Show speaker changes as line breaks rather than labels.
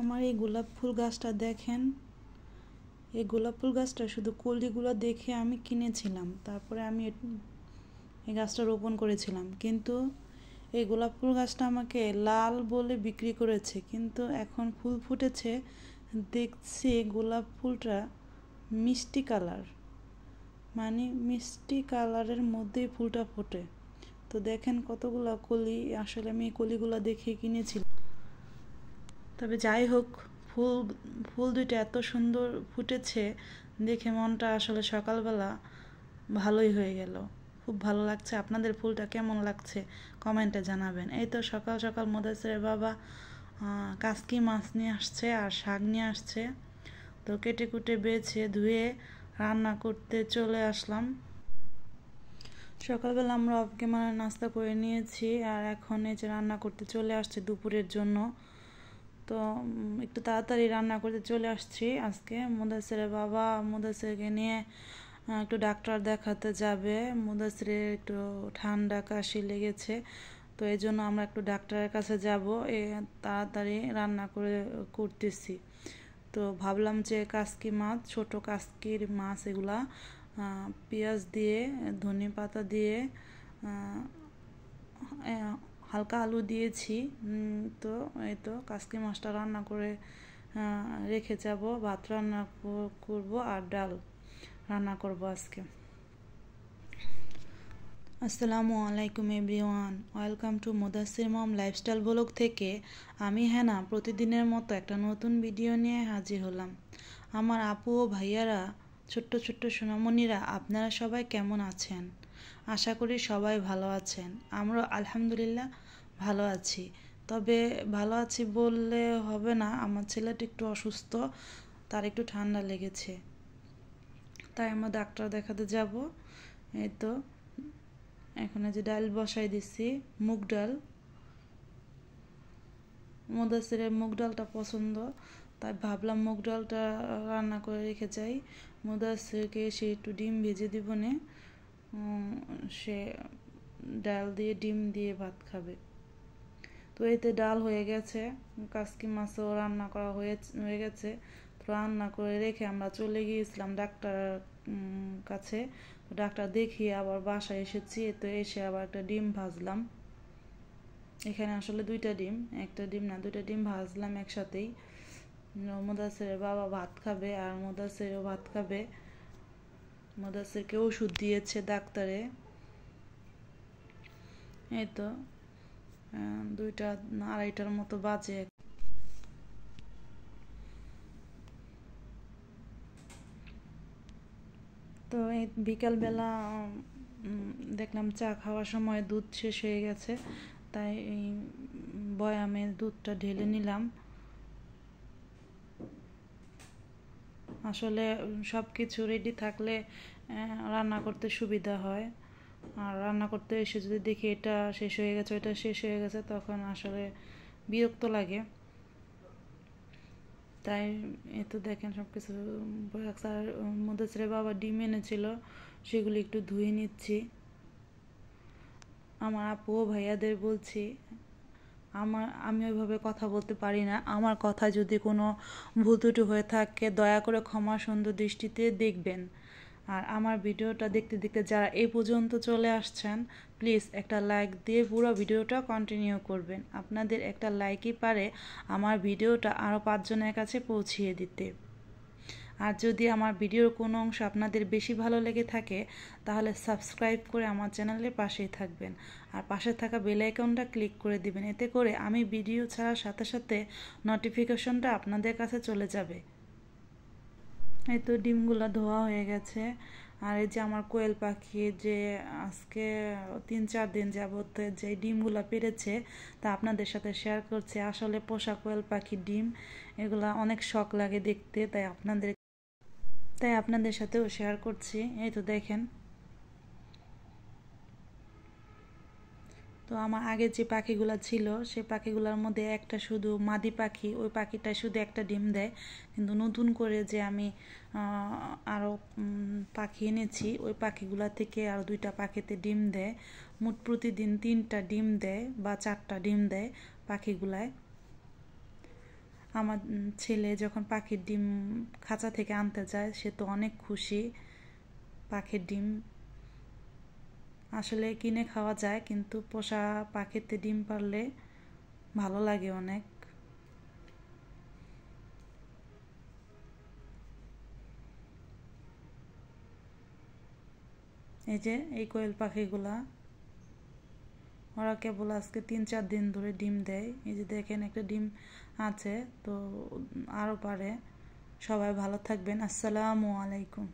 আমার এই গোলাপ ফুল গাছটা দেখেন, এই গোলাপ ফুল গাছটা শুধু কলিগুলো দেখে আমি কিনেছিলাম, তারপরে আমি এই গাছটা রোপণ করেছিলাম। কিন্তু এই গোলাপ ফুল গাছটা আমাকে লাল বলে বিক্রি করেছে, কিন্তু এখন ফুল ফুটেছে দেখছি গোলাপ ফুলটা মিষ্টি কালার, মানে মিষ্টি কালারের মধ্যেই ফুলটা ফোটে। তো দেখেন কতগুলো কলি, আসলে আমি এই কলিগুলো দেখে কিনেছিলাম। তবে যাই হোক, ফুল ফুল দুইটা এত সুন্দর ফুটেছে দেখে মনটা আসলে সকালবেলা ভালোই হয়ে গেল। খুব ভালো লাগছে। আপনাদের ফুলটা কেমন লাগছে কমেন্টে জানাবেন। এই তো সকাল সকাল মুদাসসিরের বাবা কাসকি মাছ নিয়ে আসছে আর শাক নিয়ে আসছে, তো কেটে কুটে বেছে ধুয়ে রান্না করতে চলে আসলাম। সকালবেলা আমরা অফ ক্যামেরা নাস্তা করে নিয়েছি, আর এখন এই যে রান্না করতে চলে আসছে দুপুরের জন্য। তো একটু তাড়াতাড়ি রান্না করতে চলে আসছি। আজকে মুদাসসিরের বাবা মুদাসসিরকে নিয়ে একটু ডাক্তার দেখাতে যাবে। মুদাসসিরের একটু ঠান্ডা কাশি লেগেছে, তো এই জন্য আমরা একটু ডাক্তারের কাছে যাব। তাড়াতাড়ি রান্না করতেছি। তো ভাবলাম যে কাসকি মাছ, ছোট কাসকির মাছ, এগুলা পেঁয়াজ দিয়ে, ধনে পাতা দিয়ে, হালকা আলু দিয়েছি। তো এই তো কাসকি মাছটা রান্না করে রেখে যাব। ভাত রান্না করব আর ডাল রান্না করব আজকে। আসসালামু আলাইকুম everyone, welcome to Mudassir mom lifestyle blog থেকে আমি হেনা প্রতিদিনের মতো একটা নতুন ভিডিও নিয়ে হাজির হলাম। আমার আপু ও ভাইয়ারা, ছোট্ট ছোট্ট সোনামণিরা, আপনারা সবাই কেমন আছেন? আশা করি সবাই ভালো আছেন। আমরা আলহামদুলিল্লাহ ভালো আছি। তবে ভালো আছি বললে হবে না, আমার ছেলেটা একটু অসুস্থ, তার একটু ঠান্ডা লেগেছে, তাই আমরা ডাক্তার দেখাতে যাব। এই তো এখন যে ডাল বসাই দিচ্ছি, মুগ ডাল। মুদাসসিরের মুগ ডালটা পছন্দ, তাই ভাবলাম মুগ ডালটা রান্না করে রেখে যাই। মুদাসসিরকে সে একটু ডিম ভেজে দিব নে, সে ডাল দিয়ে ডিম দিয়ে ভাত খাবে। তো এতে ডাল হয়ে গেছে, কাসকি মাছও রান্না করা হয়ে গেছে। তো রান্না করে রেখে আমরা চলে গিয়েছিলাম ডাক্তার কাছে। ডাক্তার দেখিয়ে আবার বাসায় এসেছি। তো এসে আবার একটা ডিম ভাজলাম। এখানে আসলে দুইটা ডিম, একটা ডিম না, দুইটা ডিম ভাজলাম একসাথেই। মুদাসসিরের বাবা ভাত খাবে আর মুদাসসিরও ভাত খাবে। মুদাসসিরকে ওষুধ দিয়েছে ডাক্তারে। এই তো 2টা 2:30টার মতো বাজে। তো এই বিকালবেলা দেখলাম চা খাওয়ার সময় দুধ শেষ হয়ে গেছে, তাই এই বয়ামে দুধটা ঢেলে নিলাম। আসলে সব কিছু রেডি থাকলে রান্না করতে সুবিধা হয়, আর রান্না করতে এসে যদি দেখি এটা শেষ হয়ে গেছে, ওটা শেষ হয়ে গেছে, তখন আসলে বিরক্ত লাগে। তাই এই তো দেখেন সব কিছু রাখছে। আর মুদাসসিরের বাবা ডিম এনেছিল, সেগুলি একটু ধুয়ে নিচ্ছি। আমার আপু ও ভাইয়াদের বলছি, আমি ওইভাবে কথা বলতে পারি না, আমার কথা যদি কোনো ভুল ত্রুটি হয়ে থাকে দয়া করে ক্ষমা সুন্দর দৃষ্টিতে দেখবেন। আর আমার ভিডিওটা দেখতে দেখতে যারা এই পর্যন্ত চলে আসছেন, প্লিজ একটা লাইক দিয়ে পুরো ভিডিওটা কন্টিনিউ করবেন। আপনাদের একটা লাইকই পারে আমার ভিডিওটা আরও 5 জনের কাছে পৌঁছিয়ে দিতে। আর যদি আমার ভিডিওর কোনো অংশ আপনাদের বেশি ভালো লেগে থাকে, তাহলে সাবস্ক্রাইব করে আমার চ্যানেলের পাশেই থাকবেন, আর পাশে থাকা বেল আইকনটা ক্লিক করে দিবেন। এতে করে আমি ভিডিও ছাড়ার সাথে সাথে নোটিফিকেশনটা আপনাদের কাছে চলে যাবে। এই তো ডিমগুলো ধোয়া হয়ে গেছে। আর এই যে আমার কোয়েল পাখি, যে আজকে 3-4 দিন যাবত যে ডিমগুলো পেড়েছে তা আপনাদের সাথে শেয়ার করছি। আসলে পোষা কোয়েল পাখির ডিম এগুলা অনেক শখ লাগে দেখতে, তাই আপনাদের সাথেও শেয়ার করছি। এই তো দেখেন, তো আমার আগে যে পাখিগুলো ছিল সে পাখিগুলোর মধ্যে একটা শুধু মাদি পাখি, ওই পাখিটা শুধু একটা ডিম দেয়। কিন্তু নতুন করে যে আমি আরও পাখি এনেছি, ওই পাখিগুলা থেকে আরও 2টা পাখিতে ডিম দেয়। মোট প্রতিদিন 3টা ডিম দেয় বা 4টা ডিম দেয় পাখিগুলায়। আমার ছেলে যখন পাখির ডিম খাঁচা থেকে আনতে যায় সে তো অনেক খুশি। পাখির ডিম আসলে কিনে খাওয়া যায়, কিন্তু পোষা পাখিতে ডিম পারলে ভালো লাগে অনেক। এই যে এই কোয়েল পাখিগুলা, ওরা কেবল আজকে 3-4 দিন ধরে ডিম দেয়। এই যে দেখেন একটা ডিম আছে, তো আরও পারে। সবাই ভালো থাকবেন। আসসালামু আলাইকুম।